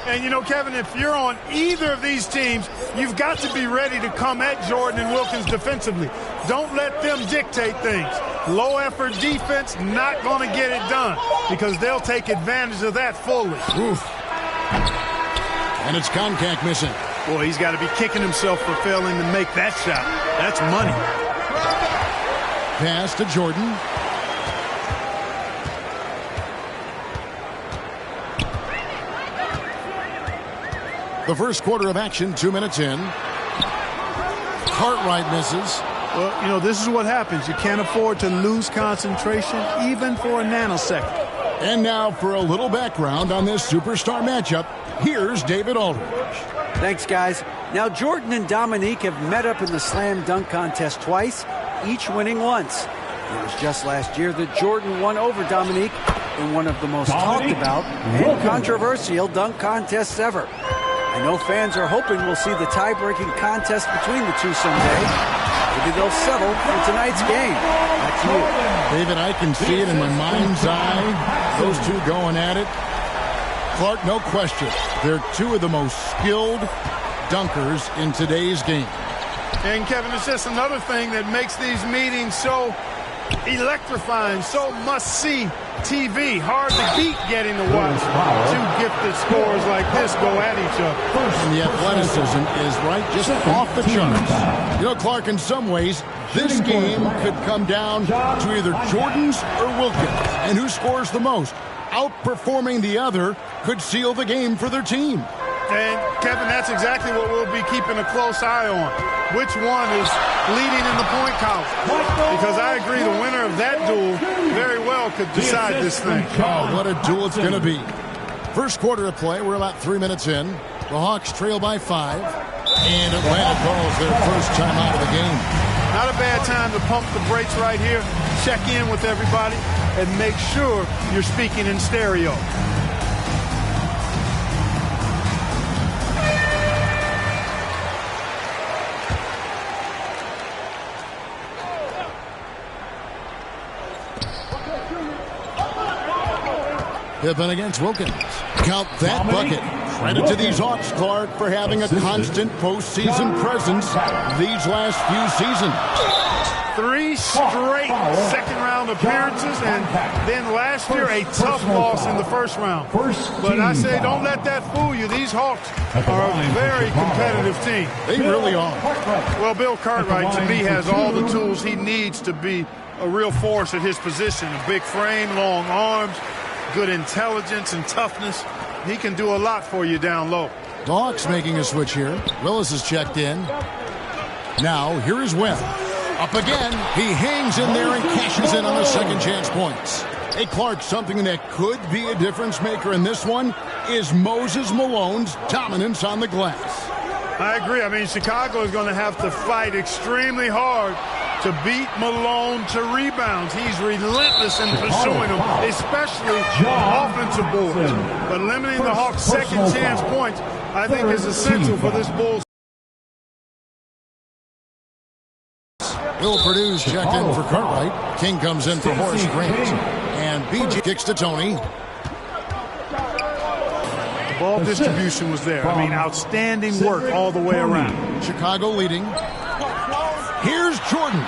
And, you know, Kevin, if you're on either of these teams, you've got to be ready to come at Jordan and Wilkins defensively. Don't let them dictate things. Low-effort defense, not going to get it done because they'll take advantage of that fully. Oof. And it's Koncak missing. Boy, he's got to be kicking himself for failing to make that shot. That's money. Pass to Jordan. The first quarter of action, 2 minutes in. Cartwright misses. Well, you know, this is what happens. You can't afford to lose concentration even for a nanosecond. And now for a little background on this superstar matchup, here's David Aldridge. Thanks, guys. Now, Jordan and Dominique have met up in the slam dunk contest twice, each winning once. It was just last year that Jordan won over Dominique in one of the most talked about and controversial dunk contests ever. I know fans are hoping we'll see the tie-breaking contest between the two someday. Maybe they'll settle for tonight's game. Back to you. David, I can see it in my mind's eye. Those two going at it. Clark, no question. They're two of the most skilled dunkers in today's game. And, Kevin, it's just another thing that makes these meetings so electrifying, so must-see TV. Hard to beat getting to watch two gifted scorers like this go at each other. And the athleticism is right just off the charts. You know, Clark, in some ways, this game could come down to either Jordan's or Wilkins. And who scores the most? Outperforming the other could seal the game for their team. And, Kevin, that's exactly what we'll be keeping a close eye on. Which one is leading in the point column? Because I agree the winner of that duel very well could decide this thing. Oh, what a duel it's going to be. First quarter of play, we're about 3 minutes in. The Hawks trail by 5. And Atlanta calls their first time out of the game. Not a bad time to pump the brakes right here, check in with everybody, and make sure you're speaking in stereo. Pippen against Wilkins. Count that bucket. Credit to these Hawks, Clark, for having a constant postseason presence these last few seasons. 3 straight second-round appearances, and then last year a tough loss in the first round. But I say don't let that fool you. These Hawks are a very competitive team. They really are. Well, Bill Cartwright, to me, has all the tools he needs to be a real force at his position. A big frame, long arms, good intelligence and toughness. He can do a lot for you down low. The Hawks making a switch here. Willis is checked in. Now, here is Webb. Up again. He hangs in there and cashes in on the second chance points. Hey, Clark, something that could be a difference maker in this one is Moses Malone's dominance on the glass. I agree. I mean, Chicago is going to have to fight extremely hard to beat Malone to rebounds. He's relentless in pursuing them, especially offensive boards. But limiting the Hawks' second chance points, I think, is essential for this Bulls. Will Purdue's checked in for Cartwright. King comes in for Horace Grant. And BG kicks to Tony. The ball distribution was there. I mean, outstanding work all the way around. Chicago leading. Here's Jordan.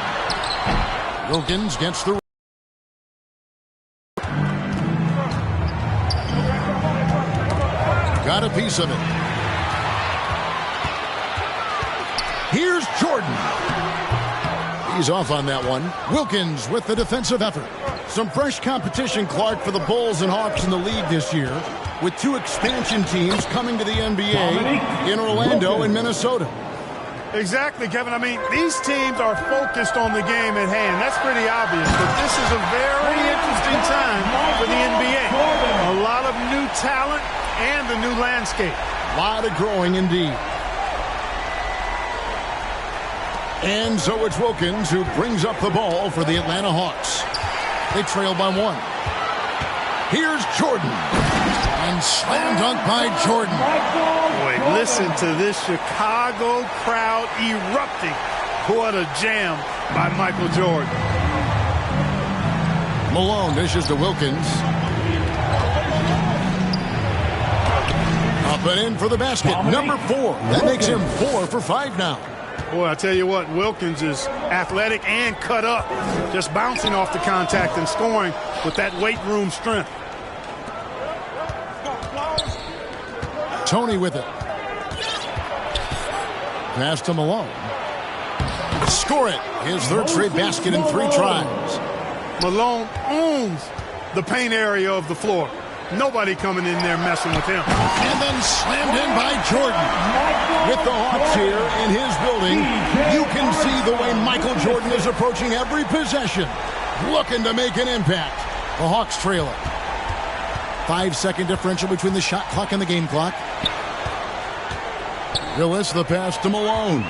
Wilkins gets the... Got a piece of it. Here's Jordan. He's off on that one. Wilkins with the defensive effort. Some fresh competition, Clark, for the Bulls and Hawks in the league this year, with 2 expansion teams coming to the NBA in Orlando and Minnesota. Exactly, Kevin. I mean, these teams are focused on the game at hand. That's pretty obvious, but this is a very interesting time for the NBA. A lot of new talent and a new landscape. A lot of growing indeed. And so it's Wilkins who brings up the ball for the Atlanta Hawks. They trail by 1. Here's Jordan. And slam dunk by Jordan. Boy, listen to this Chicago crowd erupting. What a jam by Michael Jordan. Malone dishes to Wilkins. Up and in for the basket. Number 4. That makes him 4 for 5 now. Boy, I tell you what, Wilkins is athletic and cut up. Just bouncing off the contact and scoring with that weight room strength. Tony with it. Pass to Malone. Score it. His third straight basket in 3 tries. Malone owns the paint area of the floor. Nobody coming in there messing with him. And then slammed in by Jordan. With the Hawks here in his building, you can see the way Michael Jordan is approaching every possession, looking to make an impact. The Hawks trail it. 5-second differential between the shot clock and the game clock. Willis, the pass to Malone.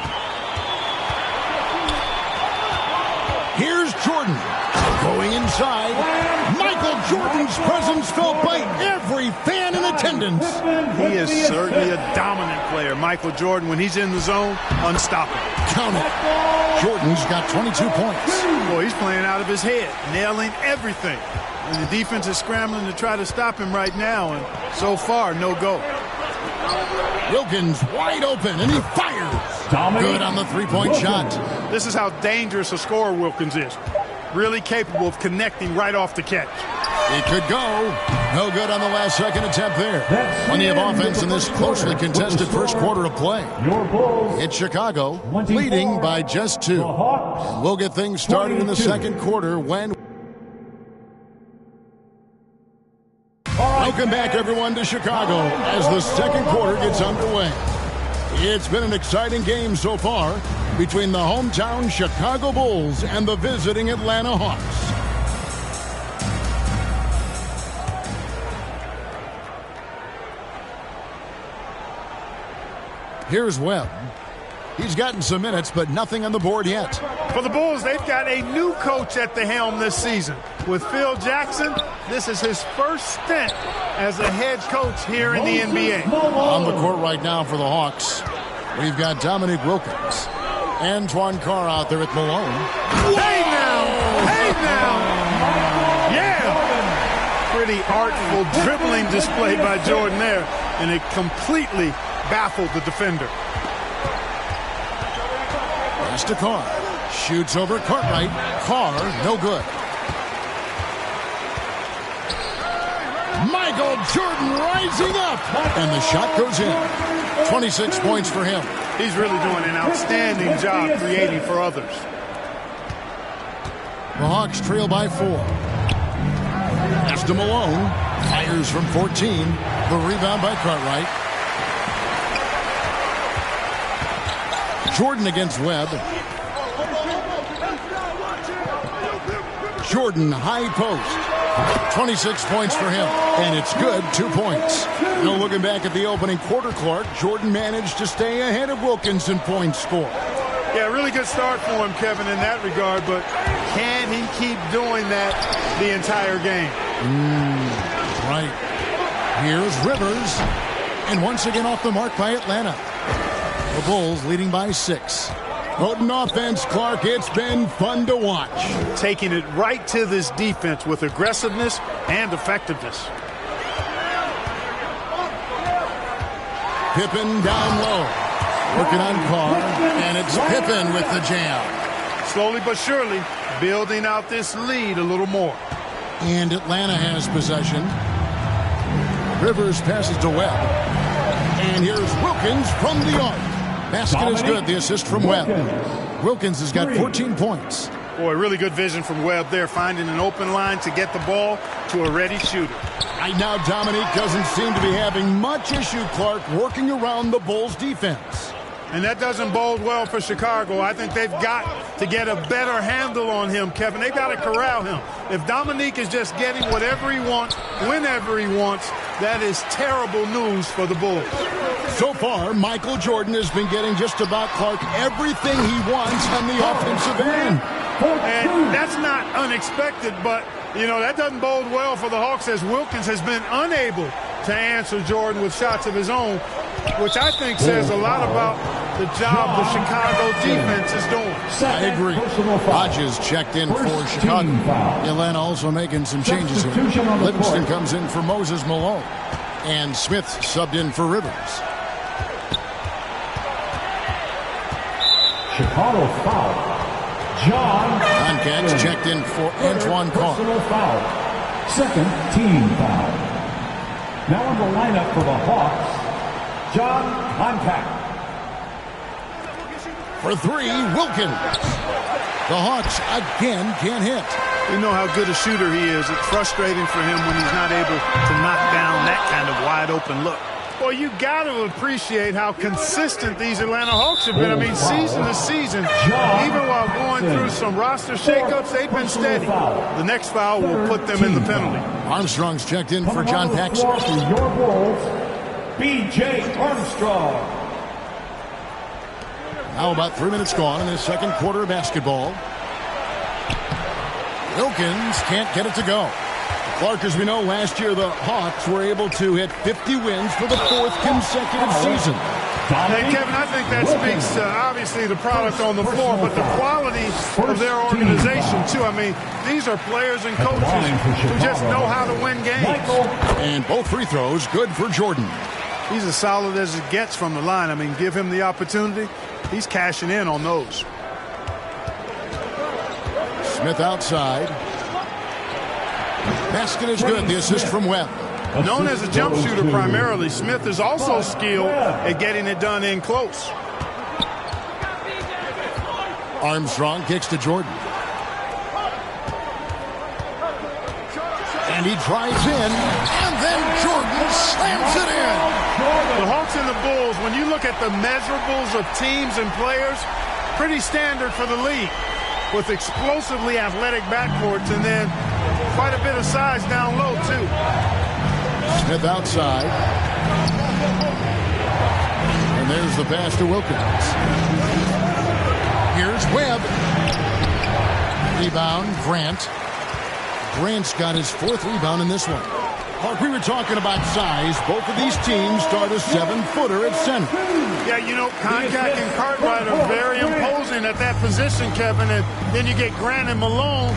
Here's Jordan. Going inside. Michael Jordan's presence felt by every fan in attendance. attendance. He is certainly a dominant player. Michael Jordan, when he's in the zone, unstoppable. Count it. Jordan's got 22 points. Boy, he's playing out of his head, nailing everything. And the defense is scrambling to try to stop him right now, and so far, no go. Wilkins wide open, and he fires. Good on the three-point shot. This is how dangerous a scorer Wilkins is. Really capable of connecting right off the catch. He could go. No good on the last second attempt there. Plenty of offense in this closely contested first quarter of play. It's Chicago leading by just 2. And we'll get things started in the second quarter when... Welcome back, everyone, to Chicago as the second quarter gets underway. It's been an exciting game so far between the hometown Chicago Bulls and the visiting Atlanta Hawks. Here's Webb. He's gotten some minutes, but nothing on the board yet. For the Bulls, they've got a new coach at the helm this season. With Phil Jackson, this is his first stint as a head coach here in the NBA. On the court right now for the Hawks, we've got Dominique Wilkins. Antoine Carr out there at Malone. Hey now! Hey now! Yeah! Pretty artful dribbling display by Jordan there, and it completely baffled the defender. Pass to Carr. Shoots over Cartwright. Carr, no good. Michael Jordan rising up. And the shot goes in. 26 points for him. He's really doing an outstanding job creating for others. The Hawks trail by 4. Pass to Malone. Fires from 14. The rebound by Cartwright. Jordan against Webb. Jordan, high post. 26 points for him. And it's good, 2 points. Now looking back at the opening quarter, Clark, Jordan managed to stay ahead of Wilkins in points scored. Yeah, really good start for him, Kevin, in that regard. But can he keep doing that the entire game? Right. Here's Rivers. And once again off the mark by Atlanta. The Bulls leading by 6. Potent offense, Clark. It's been fun to watch. Taking it right to this defense with aggressiveness and effectiveness. Pippen down low. Working on Carr. And it's Pippen with the jam. Slowly but surely building out this lead a little more. And Atlanta has possession. Rivers passes to Webb. And here's Wilkins from the arc. Basket is good. The assist from Webb. Wilkins has got 14 points. Boy, really good vision from Webb there, finding an open line to get the ball to a ready shooter. Right now, Dominique doesn't seem to be having much issue, Clark, working around the Bulls' defense. And that doesn't bode well for Chicago. I think they've got to get a better handle on him, Kevin. They've got to corral him. If Dominique is just getting whatever he wants, whenever he wants, that is terrible news for the Bulls. So far, Michael Jordan has been getting just about, Clark, everything he wants on the offensive end. And that's not unexpected, but, you know, that doesn't bode well for the Hawks as Wilkins has been unable to answer Jordan with shots of his own, which I think says a lot about the job the Chicago defense is doing. I agree. Hodges checked in for Chicago. Atlanta also making some changes here. Livingston comes in for Moses Malone. And Smith subbed in for Rivers. Chicago foul. John Concax checked in for Antoine Carr. Personal foul. Second team foul. Now in the lineup for the Hawks, John Concax. For 3, Wilkins. The Hawks again can't hit. We know how good a shooter he is. It's frustrating for him when he's not able to knock down that kind of wide open look. Well, you got to appreciate how consistent these Atlanta Hawks have been. I mean, season to season, even while going through some roster shakeups, they've been steady. The next foul will put them in the penalty. Armstrong's checked in for John Paxson. Your Bulls, B.J. Armstrong. Now about 3 minutes gone in the second quarter of basketball. Wilkins can't get it to go. Clark, as we know, last year the Hawks were able to hit 50 wins for the 4th consecutive season. Hey, Kevin, I think that speaks to, obviously, the product on the floor, but the quality of their organization, too. I mean, these are players and coaches who just know how to win games. And both free throws good for Jordan. He's as solid as it gets from the line. I mean, give him the opportunity. He's cashing in on those. Smith outside. Basket is good. The assist from Webb. Known as a jump shooter primarily, Smith is also skilled at getting it done in close. Armstrong kicks to Jordan. And he drives in, and then Jordan slams it in. The Hawks and the Bulls, when you look at the measurables of teams and players, pretty standard for the league, with explosively athletic backcourts and then quite a bit of size down low, too. Smith outside. And there's the pass to Wilkins. Here's Webb. Rebound, Grant. Grant's got his 4th rebound in this one. Mark, we were talking about size. Both of these teams start a 7-footer at center. Yeah, you know, Contact and Cartwright are very imposing at that position, Kevin. And then you get Grant and Malone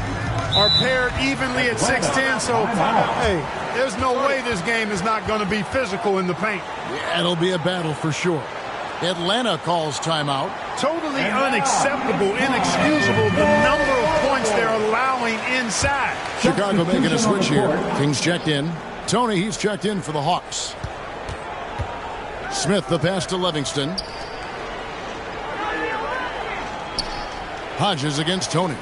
are paired evenly at 6'10", so, hey, there's no way this game is not going to be physical in the paint. Yeah, it'll be a battle for sure. Atlanta calls timeout. Totally unacceptable, inexcusable, the number of points they're allowing inside. Chicago making a switch here. Kings checked in. Tony, he's checked in for the Hawks. Smith, the pass to Livingston. Hodges against Tony.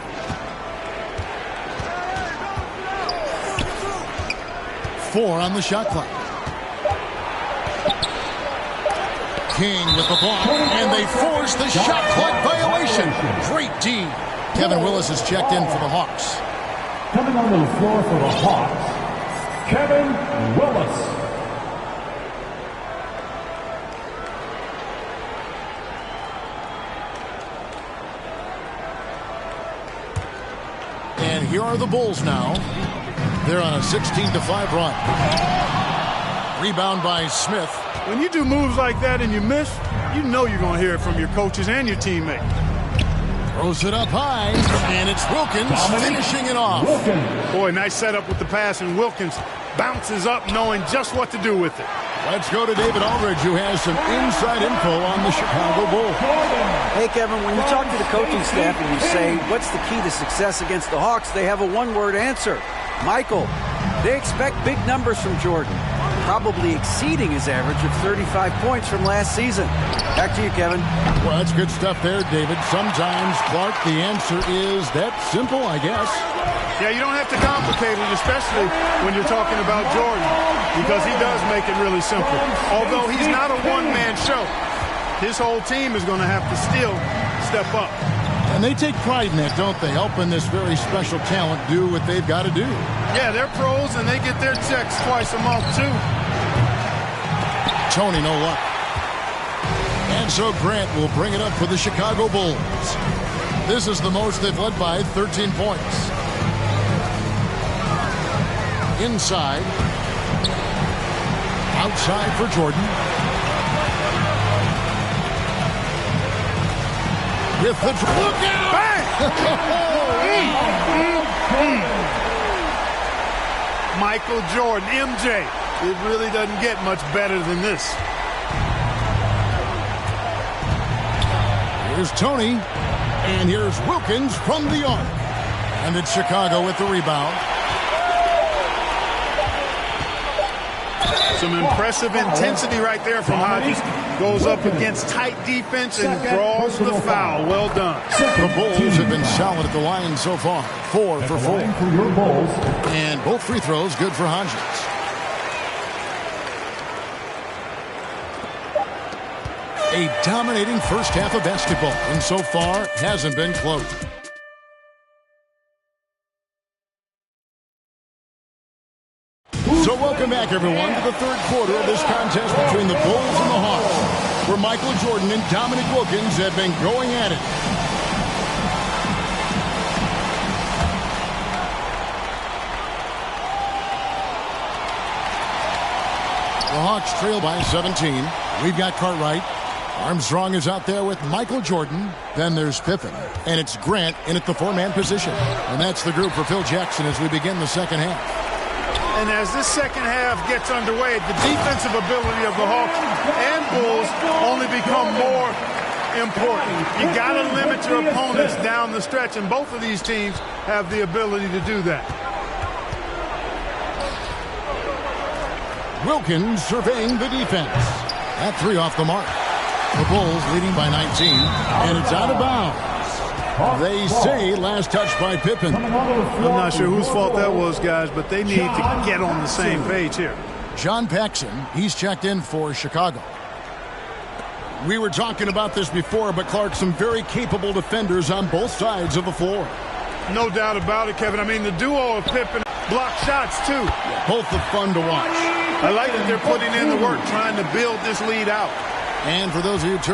Four on the shot clock. King with the ball, and they force the shot clock violation. Great D. Kevin Willis has checked in for the Hawks. Coming onto the floor for the Hawks, Kevin Willis. And here are the Bulls now. They're on a 16-5 run. Rebound by Smith. When you do moves like that and you miss, you know you're going to hear it from your coaches and your teammates. Throws it up high, and it's Wilkins finishing it off. Boy, nice setup with the pass, and Wilkins bounces up knowing just what to do with it. Let's go to David Aldridge, who has some inside info on the Chicago Bulls. Hey, Kevin, when you talk to the coaching staff and you say, what's the key to success against the Hawks, they have a one-word answer. Michael. They expect big numbers from Jordan, probably exceeding his average of 35 points from last season. Back to you, Kevin. Well, that's good stuff there, David. Sometimes, Clark, the answer is that simple, I guess. Yeah, you don't have to complicate it, especially when you're talking about Jordan, because he does make it really simple. Although he's not a one-man show, his whole team is going to have to still step up. And they take pride in that, don't they? Helping this very special talent do what they've got to do. Yeah, they're pros, and they get their checks twice a month, too. Tony, no luck. And so Grant will bring it up for the Chicago Bulls. This is the most they've led by 13 points. Inside. Outside for Jordan. With the look out! Michael Jordan, MJ. It really doesn't get much better than this. Here's Tony, and here's Wilkins from the arc. And it's Chicago with the rebound. Some impressive intensity right there from Hodges. Goes up against tight defense and draws the foul. Well done. The Bulls have been solid at the line so far. 4 for 4. And both free throws good for Hodges. A dominating first half of basketball, and so far hasn't been close. So welcome back, everyone, to the third quarter of this contest between the Bulls and the Hawks, where Michael Jordan and Dominique Wilkins have been going at it. The Hawks trail by 17. We've got Cartwright. Armstrong is out there with Michael Jordan. Then there's Pippen. And it's Grant in at the four-man position. And that's the group for Phil Jackson as we begin the second half. And as this second half gets underway, the defensive ability of the Hawks and Bulls only become more important. You got to limit your opponents down the stretch, and both of these teams have the ability to do that. Wilkins surveying the defense. That three off the mark. The Bulls leading by 19, and it's out of bounds. They say last touch by Pippen. I'm not sure whose fault that was, guys, but they need to get on the same page here. John Paxson, he's checked in for Chicago. We were talking about this before, but Clark, some very capable defenders on both sides of the floor. No doubt about it, Kevin. I mean, the duo of Pippen block shots, too. Both are fun to watch. I like that they're putting in the work trying to build this lead out. And for those of you turning